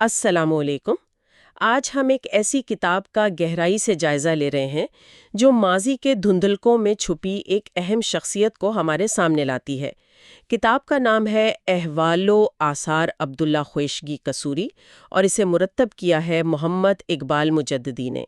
السلام علیکم۔ آج ہم ایک ایسی کتاب کا گہرائی سے جائزہ لے رہے ہیں جو ماضی کے دھندلکوں میں چھپی ایک اہم شخصیت کو ہمارے سامنے لاتی ہے۔ کتاب کا نام ہے احوال و آثار عبداللہ خویشگی قصوری اور اسے مرتب کیا ہے محمد اقبال مجددی نے۔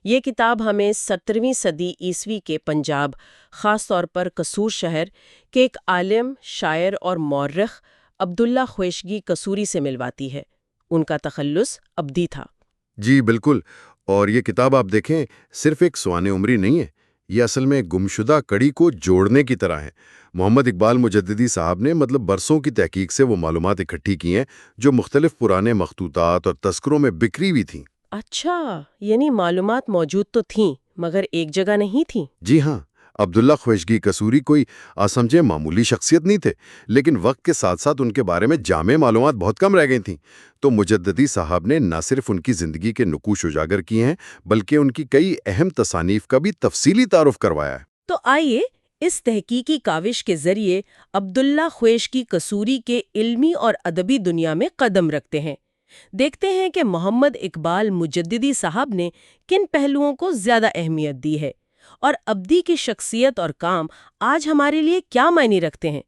یہ کتاب ہمیں 17ویں صدی عیسوی کے پنجاب، خاص طور پر قصور شہر کے ایک عالم، شاعر اور مورخ عبداللہ خویشگی قصوری سے ملواتی ہے۔ ان کا تخلص ابدی تھا۔ جی بالکل، اور یہ کتاب آپ دیکھیں صرف ایک سوانح عمری نہیں ہے، یہ اصل میں گمشدہ کڑی کو جوڑنے کی طرح ہے۔ محمد اقبال مجددی صاحب نے برسوں کی تحقیق سے وہ معلومات اکٹھی کی ہیں جو مختلف پرانے مخطوطات اور تذکروں میں بکھری ہوئی تھیں۔ اچھا، یعنی معلومات موجود تو تھیں مگر ایک جگہ نہیں تھیں۔ جی ہاں، عبداللہ خویشگی قصوری کوئی سمجھے معمولی شخصیت نہیں تھے، لیکن وقت کے ساتھ ساتھ ان کے بارے میں جامع معلومات بہت کم رہ گئی تھیں۔ تو مجددی صاحب نے نہ صرف ان کی زندگی کے نقوش اجاگر کیے ہیں بلکہ ان کی کئی اہم تصانیف کا بھی تفصیلی تعارف کروایا ہے۔ تو آئیے اس تحقیقی کاوش کے ذریعے عبداللہ خویشگی قصوری کے علمی اور ادبی دنیا میں قدم رکھتے ہیں۔ دیکھتے ہیں کہ محمد اقبال مجددی صاحب نے کن پہلوؤں کو زیادہ اہمیت دی ہے اور ابدی کی شخصیت اور کام آج ہمارے لیے کیا معنی رکھتے ہیں۔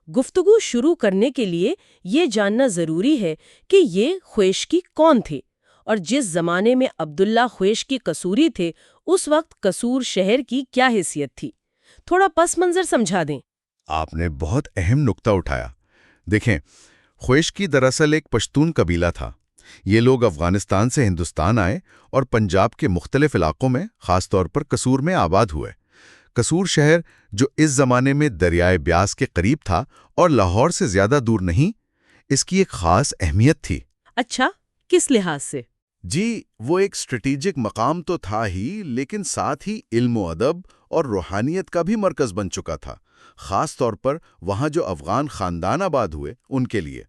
گفتگو شروع کرنے کے لیے یہ جاننا ضروری ہے کہ یہ خویشگی کون تھے اور جس زمانے میں عبداللہ خویشگی قصوری تھے اس وقت قصور شہر کی کیا حیثیت تھی۔ تھوڑا پس منظر سمجھا دیں۔ آپ نے بہت اہم نکتہ اٹھایا۔ دیکھیں، خویشگی دراصل ایک پشتون قبیلہ تھا۔ یہ لوگ افغانستان سے ہندوستان آئے اور پنجاب کے مختلف علاقوں میں، خاص طور پر قصور میں آباد ہوئے۔ قصور شہر، جو اس زمانے میں دریائے بیاس کے قریب تھا اور لاہور سے زیادہ دور نہیں، اس کی ایک خاص اہمیت تھی۔ اچھا، کس لحاظ سے؟ جی، وہ ایک اسٹریٹجک مقام تو تھا ہی، لیکن ساتھ ہی علم و ادب اور روحانیت کا بھی مرکز بن چکا تھا، خاص طور پر وہاں جو افغان خاندان آباد ہوئے ان کے لیے۔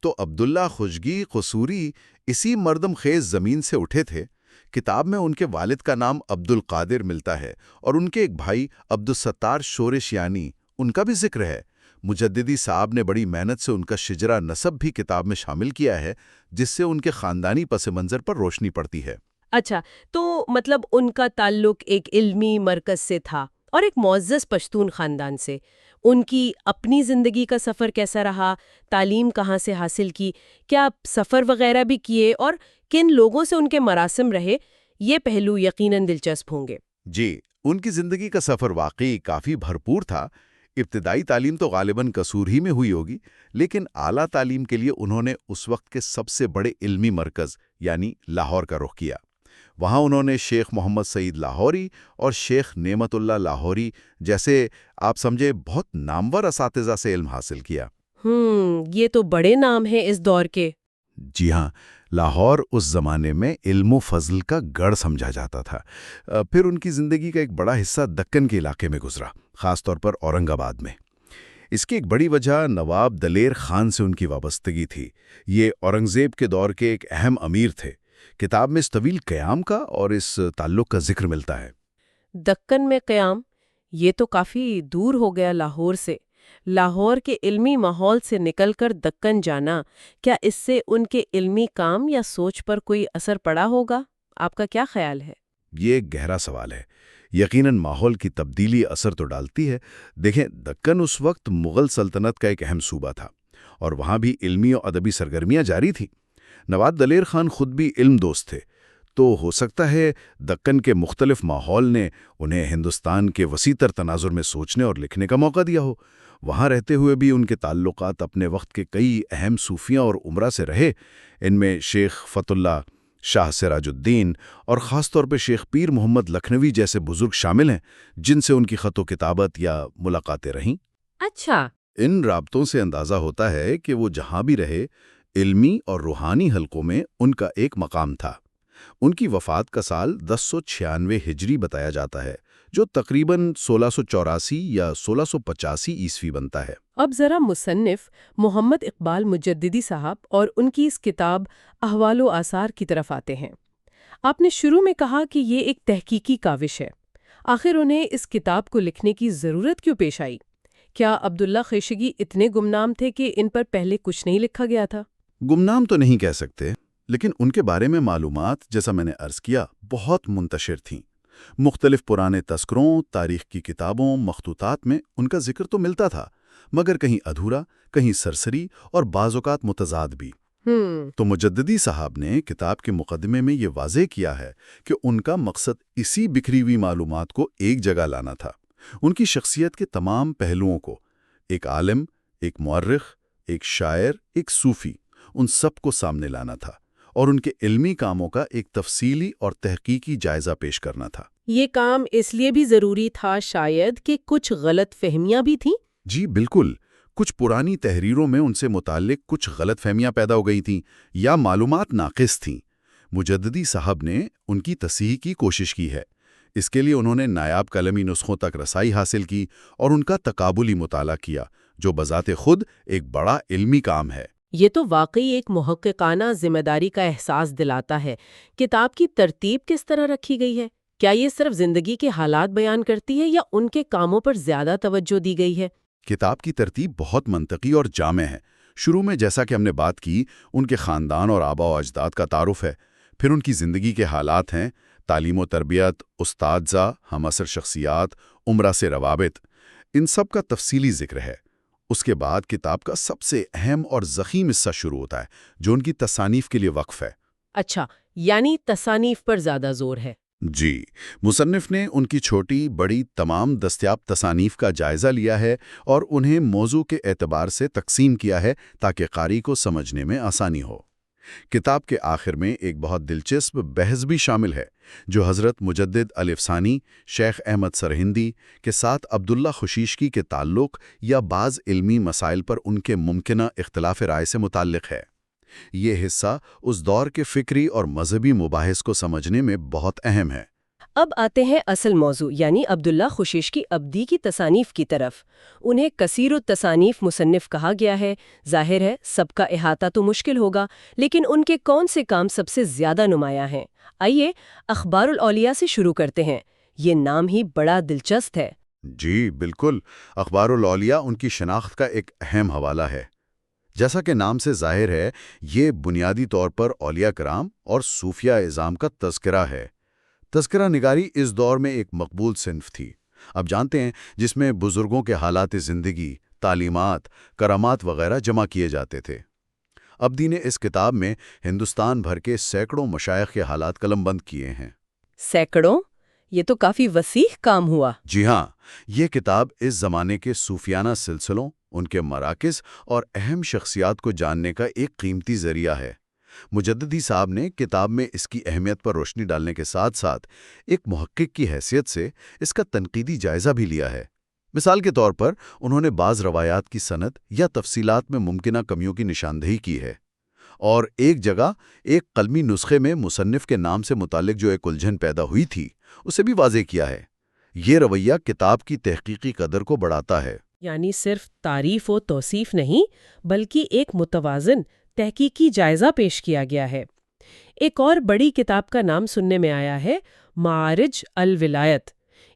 تو عبداللہ خویشگی قصوری اسی مردم خیز زمین سے اٹھے تھے۔ کتاب میں ان کے والد کا نام عبد القادر ملتا ہے اور ان کے ایک بھائی عبد الستار شورشیانی، ان کا بھی ذکر ہے۔ مجددی صاحب نے بڑی محنت سے ان کا شجرہ نسب بھی کتاب میں شامل کیا ہے، جس سے ان کے خاندانی پس منظر پر روشنی پڑتی ہے۔ اچھا، تو ان کا تعلق ایک علمی مرکز سے تھا اور ایک معزز پشتون خاندان سے۔ ان کی اپنی زندگی کا سفر کیسا رہا؟ تعلیم کہاں سے حاصل کی؟ کیا سفر وغیرہ بھی کیے اور کن لوگوں سے ان کے مراسم رہے؟ یہ پہلو یقیناً دلچسپ ہوں گے۔ جی، ان کی زندگی کا سفر واقعی کافی بھرپور تھا۔ ابتدائی تعلیم تو غالباً قصور ہی میں ہوئی ہوگی، لیکن اعلیٰ تعلیم کے لیے انہوں نے اس وقت کے سب سے بڑے علمی مرکز یعنی لاہور کا رخ کیا۔ وہاں انہوں نے شیخ محمد سعید لاہوری اور شیخ نعمت اللہ لاہوری جیسے آپ سمجھے بہت نامور اساتذہ سے علم حاصل کیا۔ یہ تو بڑے نام ہیں اس دور کے۔ جی ہاں، لاہور اس زمانے میں علم و فضل کا گڑھ سمجھا جاتا تھا۔ پھر ان کی زندگی کا ایک بڑا حصہ دکن کے علاقے میں گزرا، خاص طور پر اورنگ آباد میں۔ اس کی ایک بڑی وجہ نواب دلیر خان سے ان کی وابستگی تھی۔ یہ اورنگزیب کے دور کے ایک اہم امیر تھے۔ کتاب میں اس طویل قیام کا اور اس تعلق کا ذکر ملتا ہے۔ دکن میں قیام، یہ تو کافی دور ہو گیا لاہور سے۔ لاہور کے علمی ماحول سے نکل کر دکن جانا، کیا اس سے ان کے علمی کام یا سوچ پر کوئی اثر پڑا ہوگا؟ آپ کا کیا خیال ہے؟ یہ ایک گہرا سوال ہے۔ یقیناً ماحول کی تبدیلی اثر تو ڈالتی ہے۔ دیکھیں، دکن اس وقت مغل سلطنت کا ایک اہم صوبہ تھا اور وہاں بھی علمی اور ادبی سرگرمیاں جاری تھیں۔ نواب دلیر خان خود بھی علم دوست تھے، تو ہو سکتا ہے دکن کے مختلف ماحول نے انہیں ہندوستان کے وسیع تر تناظر میں سوچنے اور لکھنے کا موقع دیا ہو۔ وہاں رہتے ہوئے بھی ان کے تعلقات اپنے وقت کے کئی اہم صوفیاء اور عمرہ سے رہے۔ ان میں شیخ فت اللہ، شاہ سراج الدین اور خاص طور پہ شیخ پیر محمد لکھنوی جیسے بزرگ شامل ہیں، جن سے ان کی خط و کتابت یا ملاقاتیں رہیں۔ اچھا، ان رابطوں سے اندازہ ہوتا ہے کہ وہ جہاں بھی رہے، علمی اور روحانی حلقوں میں ان کا ایک مقام تھا۔ ان کی وفات کا سال 1096 ہجری بتایا جاتا ہے، جو تقریباً 1684 یا 1685 عیسوی بنتا ہے۔ اب ذرا مصنف محمد اقبال مجددی صاحب اور ان کی اس کتاب احوال و آثار کی طرف آتے ہیں۔ آپ نے شروع میں کہا کہ یہ ایک تحقیقی کاوش ہے۔ آخر انہیں اس کتاب کو لکھنے کی ضرورت کیوں پیش آئی؟ کیا عبداللہ خویشگی اتنے گمنام تھے کہ ان پر پہلے کچھ نہیں لکھا گیا تھا؟ گمنام تو نہیں کہہ سکتے، لیکن ان کے بارے میں معلومات، جیسا میں نے عرض کیا، بہت منتشر تھیں۔ مختلف پرانے تذکروں، تاریخ کی کتابوں، مخطوطات میں ان کا ذکر تو ملتا تھا، مگر کہیں ادھورا، کہیں سرسری اور بعض اوقات متضاد بھی۔ تو مجددی صاحب نے کتاب کے مقدمے میں یہ واضح کیا ہے کہ ان کا مقصد اسی بکھری ہوئی معلومات کو ایک جگہ لانا تھا، ان کی شخصیت کے تمام پہلوؤں کو، ایک عالم، ایک مورخ، ایک شاعر، ایک صوفی، ان سب کو سامنے لانا تھا، اور ان کے علمی کاموں کا ایک تفصیلی اور تحقیقی جائزہ پیش کرنا تھا۔ یہ کام اس لیے بھی ضروری تھا شاید کہ کچھ غلط فہمیاں بھی تھیں؟ جی بالکل، کچھ پرانی تحریروں میں ان سے متعلق کچھ غلط فہمیاں پیدا ہو گئی تھیں یا معلومات ناقص تھیں۔ مجددی صاحب نے ان کی تصحیح کی کوشش کی ہے۔ اس کے لیے انہوں نے نایاب قلمی نسخوں تک رسائی حاصل کی اور ان کا تقابلی مطالعہ کیا، جو بذات خود ایک بڑا علمی کام ہے۔ یہ تو واقعی ایک محققانہ ذمہ داری کا احساس دلاتا ہے۔ کتاب کی ترتیب کس طرح رکھی گئی ہے؟ کیا یہ صرف زندگی کے حالات بیان کرتی ہے یا ان کے کاموں پر زیادہ توجہ دی گئی ہے؟ کتاب کی ترتیب بہت منطقی اور جامع ہے۔ شروع میں جیسا کہ ہم نے بات کی، ان کے خاندان اور آبا و اجداد کا تعارف ہے، پھر ان کی زندگی کے حالات ہیں، تعلیم و تربیت، اساتذہ، ہم عصر شخصیات، عمرہ سے روابط، ان سب کا تفصیلی ذکر ہے۔ اس کے بعد کتاب کا سب سے اہم اور ضخیم حصہ شروع ہوتا ہے، جو ان کی تصانیف کے لیے وقف ہے۔ اچھا، یعنی تصانیف پر زیادہ زور ہے۔ جی، مصنف نے ان کی چھوٹی بڑی تمام دستیاب تصانیف کا جائزہ لیا ہے اور انہیں موضوع کے اعتبار سے تقسیم کیا ہے تاکہ قاری کو سمجھنے میں آسانی ہو۔ کتاب کے آخر میں ایک بہت دلچسپ بحث بھی شامل ہے، جو حضرت مجدد الف ثانی شیخ احمد سرہندی کے ساتھ عبداللہ خشیشکی کے تعلق یا بعض علمی مسائل پر ان کے ممکنہ اختلاف رائے سے متعلق ہے۔ یہ حصہ اس دور کے فکری اور مذہبی مباحث کو سمجھنے میں بہت اہم ہے۔ اب آتے ہیں اصل موضوع، یعنی عبداللہ خشیشکی ابدی کی تصانیف کی طرف۔ انہیں کثیر التصانیف مصنف کہا گیا ہے۔ ظاہر ہے سب کا احاطہ تو مشکل ہوگا، لیکن ان کے کون سے کام سب سے زیادہ نمایاں ہیں؟ آئیے اخبار الاولیاء سے شروع کرتے ہیں۔ یہ نام ہی بڑا دلچسپ ہے۔ جی بالکل، اخبار الاولیاء ان کی شناخت کا ایک اہم حوالہ ہے۔ جیسا کہ نام سے ظاہر ہے، یہ بنیادی طور پر اولیاء کرام اور صوفیہ اعظام کا تذکرہ ہے۔ تذکرہ نگاری اس دور میں ایک مقبول صنف تھی، اب جانتے ہیں، جس میں بزرگوں کے حالات زندگی، تعلیمات، کرامات وغیرہ جمع کیے جاتے تھے۔ ابدی نے اس کتاب میں ہندوستان بھر کے سینکڑوں مشائخ کے حالات قلم بند کیے ہیں۔ سینکڑوں؟ یہ تو کافی وسیع کام ہوا۔ جی ہاں، یہ کتاب اس زمانے کے صوفیانہ سلسلوں، ان کے مراکز اور اہم شخصیات کو جاننے کا ایک قیمتی ذریعہ ہے۔ مجددی صاحب نے کتاب میں اس کی اہمیت پر روشنی ڈالنے کے ساتھ ساتھ ایک محقق کی حیثیت سے اس کا تنقیدی جائزہ بھی لیا ہے۔ مثال کے طور پر انہوں نے بعض روایات کی سند یا تفصیلات میں ممکنہ کمیوں کی نشاندہی کی ہے، اور ایک جگہ ایک قلمی نسخے میں مصنف کے نام سے متعلق جو ایک الجھن پیدا ہوئی تھی اسے بھی واضح کیا ہے۔ یہ رویہ کتاب کی تحقیقی قدر کو بڑھاتا ہے۔ یعنی صرف تعریف و توصیف نہیں، بلکہ ایک متوازن تحقیقی جائزہ پیش کیا گیا ہے۔ ایک اور بڑی کتاب کا نام سننے میں آیا ہے، معارج الولایت۔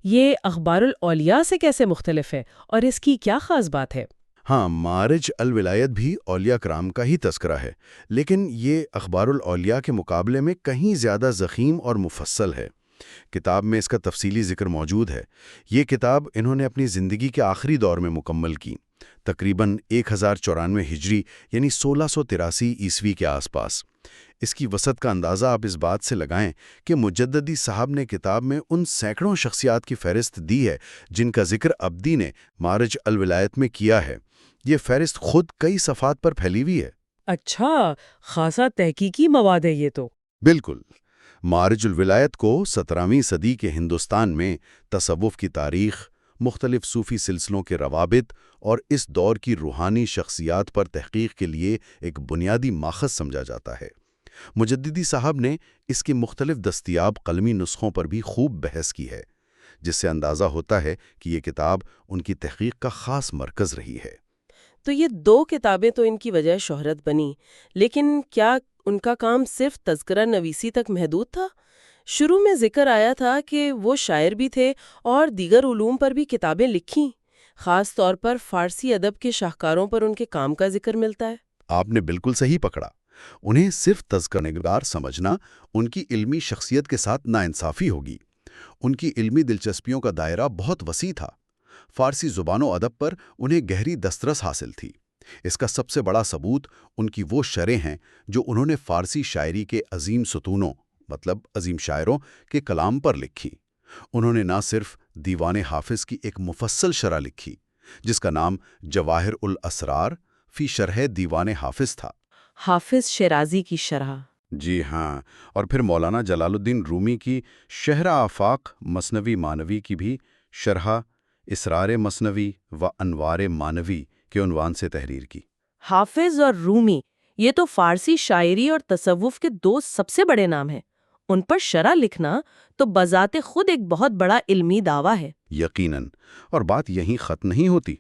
یہ اخبار الاولیاء سے کیسے مختلف ہے اور اس کی کیا خاص بات ہے؟ ہاں، معارج الولایت بھی اولیاء کرام کا ہی تذکرہ ہے، لیکن یہ اخبار الاولیاء کے مقابلے میں کہیں زیادہ ضخیم اور مفصل ہے۔ کتاب میں اس کا تفصیلی ذکر موجود ہے۔ یہ کتاب انہوں نے اپنی زندگی کے آخری دور میں مکمل کی، تقریباً 1094 ہجری یعنی 1683 عیسوی کے آس پاس۔ اس کی وسعت کا اندازہ آپ اس بات سے لگائیں کہ مجددی صاحب نے کتاب میں ان سینکڑوں شخصیات کی فہرست دی ہے جن کا ذکر ابدی نے معارج الولایت میں کیا ہے۔ یہ فہرست خود کئی صفحات پر پھیلی ہوئی ہے۔ اچھا، خاصا تحقیقی مواد ہے یہ تو۔ بالکل۔ معارج الولایت کو 17ویں صدی کے ہندوستان میں تصوف کی تاریخ، مختلف صوفی سلسلوں کے روابط اور اس دور کی روحانی شخصیات پر تحقیق کے لیے ایک بنیادی ماخذ سمجھا جاتا ہے۔ مجددی صاحب نے اس کی مختلف دستیاب قلمی نسخوں پر بھی خوب بحث کی ہے، جس سے اندازہ ہوتا ہے کہ یہ کتاب ان کی تحقیق کا خاص مرکز رہی ہے۔ تو یہ دو کتابیں تو ان کی وجہ شہرت بنی، لیکن کیا ان کا کام صرف تذکرہ نویسی تک محدود تھا؟ شروع میں ذکر آیا تھا کہ وہ شاعر بھی تھے اور دیگر علوم پر بھی کتابیں لکھیں، خاص طور پر فارسی ادب کے شاہکاروں پر ان کے کام کا ذکر ملتا ہے۔ آپ نے بالکل صحیح پکڑا۔ انہیں صرف تذکرہ نگار سمجھنا ان کی علمی شخصیت کے ساتھ ناانصافی ہوگی۔ ان کی علمی دلچسپیوں کا دائرہ بہت وسیع تھا۔ فارسی زبان و ادب پر انہیں گہری دسترس حاصل تھی۔ اس کا سب سے بڑا ثبوت ان کی وہ شرح ہیں جو انہوں نے فارسی شاعری کے عظیم ستونوں مطلب عظیم شاعروں کے کلام پر لکھی۔ انہوں نے نہ صرف دیوان حافظ کی ایک مفصل شرح لکھی جس کا نام جواہر الاسرار فی شرح دیوان حافظ تھا۔ حافظ شیرازی کی شرح؟ جی ہاں، اور پھر مولانا جلال الدین رومی کی شہر آفاق مثنوی مانوی کی بھی شرح اسرار مثنوی و انوار مانوی کے عنوان سے تحریر کی۔ حافظ اور رومی یہ تو فارسی شاعری اور تصوف کے دو سب سے بڑے نام ہیں، ان پر شرح لکھنا تو بذات خود ایک بہت بڑا علمی دعویٰ ہے۔ یقیناً، اور بات یہیں ختم نہیں ہوتی۔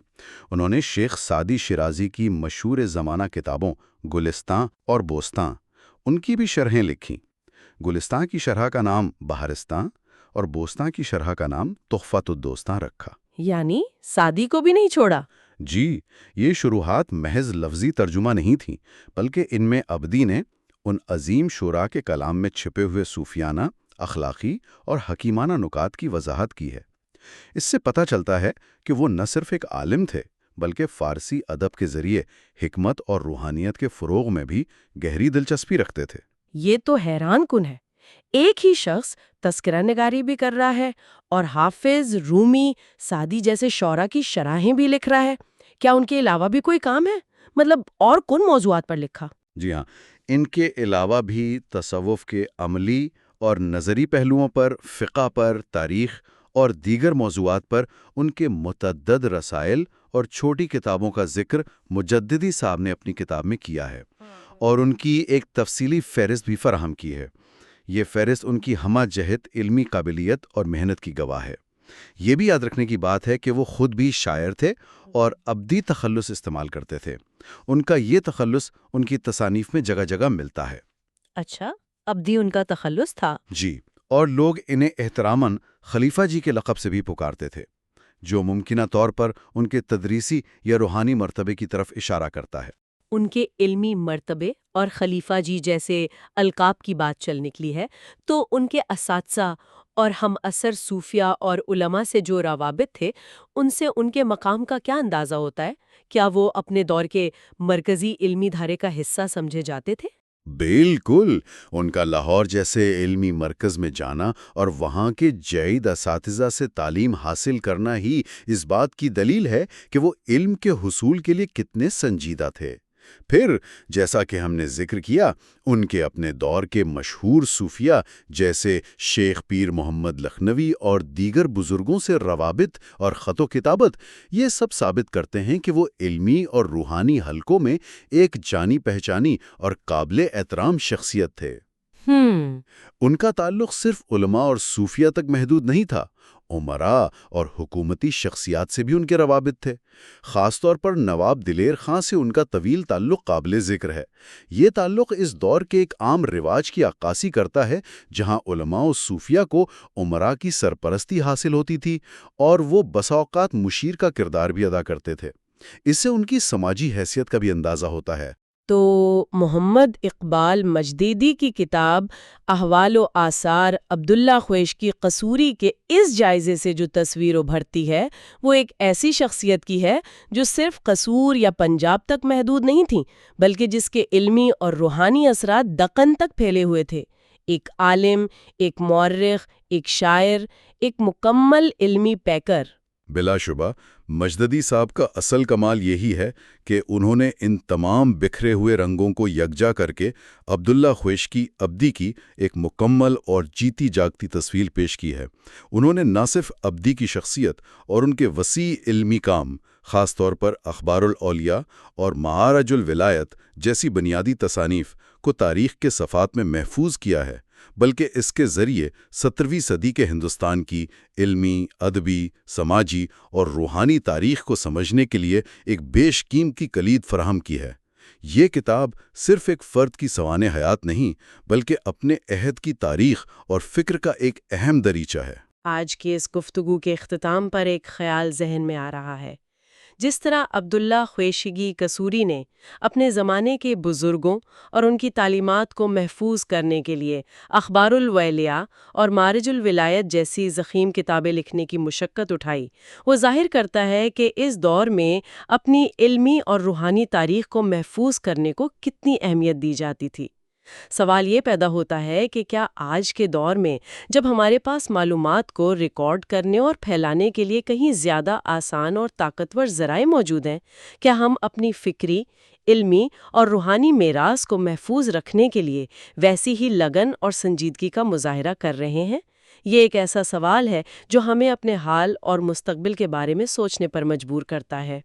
انہوں نے شیخ سعدی شیرازی کی مشہور زمانہ کتابوں گلستاں اور بوستاں ان کی بھی شرحیں لکھیں۔ گلستاں کی شرح کا نام بہارستاں اور بوستاں کی شرح کا نام تحفۃ الدوستاں رکھا۔ یعنی سعدی کو بھی نہیں چھوڑا؟ جی، یہ شروحات محض لفظی ترجمہ نہیں تھیں، بلکہ ان میں عبدی نے ان عظیم شعراء کے کلام میں چھپے ہوئے صوفیانہ، اخلاقی اور حکیمانہ نکات کی وضاحت کی ہے۔ اس سے پتہ چلتا ہے کہ وہ نہ صرف ایک عالم تھے بلکہ فارسی ادب کے ذریعے حکمت اور روحانیت کے فروغ میں بھی گہری دلچسپی رکھتے تھے۔ یہ تو حیران کن ہے، ایک ہی شخص تذکرہ نگاری بھی کر رہا ہے اور حافظ، رومی، سعدی جیسے شعراء کی شرحیں بھی لکھ رہا ہے۔ کیا ان کے علاوہ بھی کوئی کام ہے؟ مطلب اور کن موضوعات پر لکھا؟ جی ہاں، ان کے علاوہ بھی تصوف کے عملی اور نظری پہلوؤں پر، فقہ پر، تاریخ اور دیگر موضوعات پر ان کے متعدد رسائل اور چھوٹی کتابوں کا ذکر مجددی صاحب نے اپنی کتاب میں کیا ہے، اور ان کی ایک تفصیلی فہرست بھی فراہم کی ہے۔ یہ فہرست ان کی ہمہ جہت علمی قابلیت اور محنت کی گواہ ہے۔ یہ بھی یاد رکھنے کی بات ہے کہ وہ خود بھی شاعر تھے اور ابدی تخلص استعمال کرتے تھے۔ ان کا یہ تخلص ان کی تصانیف میں جگہ جگہ ملتا ہے۔ اچھا، ابدی ان کا تخلص تھا؟ جی، اور لوگ انہیں احتراماً خلیفہ جی کے لقب سے بھی پکارتے تھے، جو ممکنہ طور پر ان کے تدریسی یا روحانی مرتبے کی طرف اشارہ کرتا ہے۔ ان کے علمی مرتبے اور خلیفہ جی جیسے القاب کی بات چل نکلی ہے، تو ان کے اساتذہ اور ہم اثر صوفیہ اور علماء سے جو روابط تھے، ان سے ان کے مقام کا کیا اندازہ ہوتا ہے؟ کیا وہ اپنے دور کے مرکزی علمی دھارے کا حصہ سمجھے جاتے تھے؟ بالکل، ان کا لاہور جیسے علمی مرکز میں جانا اور وہاں کے جید اساتذہ سے تعلیم حاصل کرنا ہی اس بات کی دلیل ہے کہ وہ علم کے حصول کے لیے کتنے سنجیدہ تھے۔ پھر جیسا کہ ہم نے ذکر کیا، ان کے اپنے دور کے مشہور صوفیہ جیسے شیخ پیر محمد لکھنوی اور دیگر بزرگوں سے روابط اور خط و کتابت، یہ سب ثابت کرتے ہیں کہ وہ علمی اور روحانی حلقوں میں ایک جانی پہچانی اور قابل احترام شخصیت تھے۔ ان کا تعلق صرف علماء اور صوفیہ تک محدود نہیں تھا، امراء اور حکومتی شخصیات سے بھی ان کے روابط تھے۔ خاص طور پر نواب دلیر خان سے ان کا طویل تعلق قابل ذکر ہے۔ یہ تعلق اس دور کے ایک عام رواج کی عکاسی کرتا ہے جہاں علماء و صوفیہ کو امراء کی سرپرستی حاصل ہوتی تھی اور وہ بسا اوقات مشیر کا کردار بھی ادا کرتے تھے۔ اس سے ان کی سماجی حیثیت کا بھی اندازہ ہوتا ہے۔ تو محمد اقبال مجدیدی کی کتاب احوال و آثار عبداللہ خویشکی قصوری کے اس جائزے سے جو تصویر ابھرتی ہے، وہ ایک ایسی شخصیت کی ہے جو صرف قصور یا پنجاب تک محدود نہیں تھیں، بلکہ جس کے علمی اور روحانی اثرات دکن تک پھیلے ہوئے تھے۔ ایک عالم، ایک مورخ، ایک شاعر، ایک مکمل علمی پیکر۔ بلا شبہ مجددی صاحب کا اصل کمال یہی ہے کہ انہوں نے ان تمام بکھرے ہوئے رنگوں کو یکجا کر کے عبداللہ خویشکی ابدی کی ایک مکمل اور جیتی جاگتی تصویر پیش کی ہے۔ انہوں نے نہ صرف ابدی کی شخصیت اور ان کے وسیع علمی کام، خاص طور پر اخبار الاولیاء اور معارج الولایت جیسی بنیادی تصانیف کو تاریخ کے صفحات میں محفوظ کیا ہے، بلکہ اس کے ذریعے 17ویں صدی کے ہندوستان کی علمی، ادبی، سماجی اور روحانی تاریخ کو سمجھنے کے لیے ایک بیش قیمتی کلید فراہم کی ہے۔ یہ کتاب صرف ایک فرد کی سوانح حیات نہیں، بلکہ اپنے عہد کی تاریخ اور فکر کا ایک اہم دریچہ ہے۔ آج کے اس گفتگو کے اختتام پر ایک خیال ذہن میں آ رہا ہے۔ جس طرح عبداللہ خویشگی قصوری نے اپنے زمانے کے بزرگوں اور ان کی تعلیمات کو محفوظ کرنے کے لیے اخبار الولیاء اور مارج الولایت جیسی ضخیم کتابیں لکھنے کی مشقت اٹھائی، وہ ظاہر کرتا ہے کہ اس دور میں اپنی علمی اور روحانی تاریخ کو محفوظ کرنے کو کتنی اہمیت دی جاتی تھی۔ سوال یہ پیدا ہوتا ہے کہ کیا آج کے دور میں جب ہمارے پاس معلومات کو ریکارڈ کرنے اور پھیلانے کے لیے کہیں زیادہ آسان اور طاقتور ذرائع موجود ہیں، کیا ہم اپنی فکری، علمی اور روحانی میراث کو محفوظ رکھنے کے لیے ویسی ہی لگن اور سنجیدگی کا مظاہرہ کر رہے ہیں؟ یہ ایک ایسا سوال ہے جو ہمیں اپنے حال اور مستقبل کے بارے میں سوچنے پر مجبور کرتا ہے۔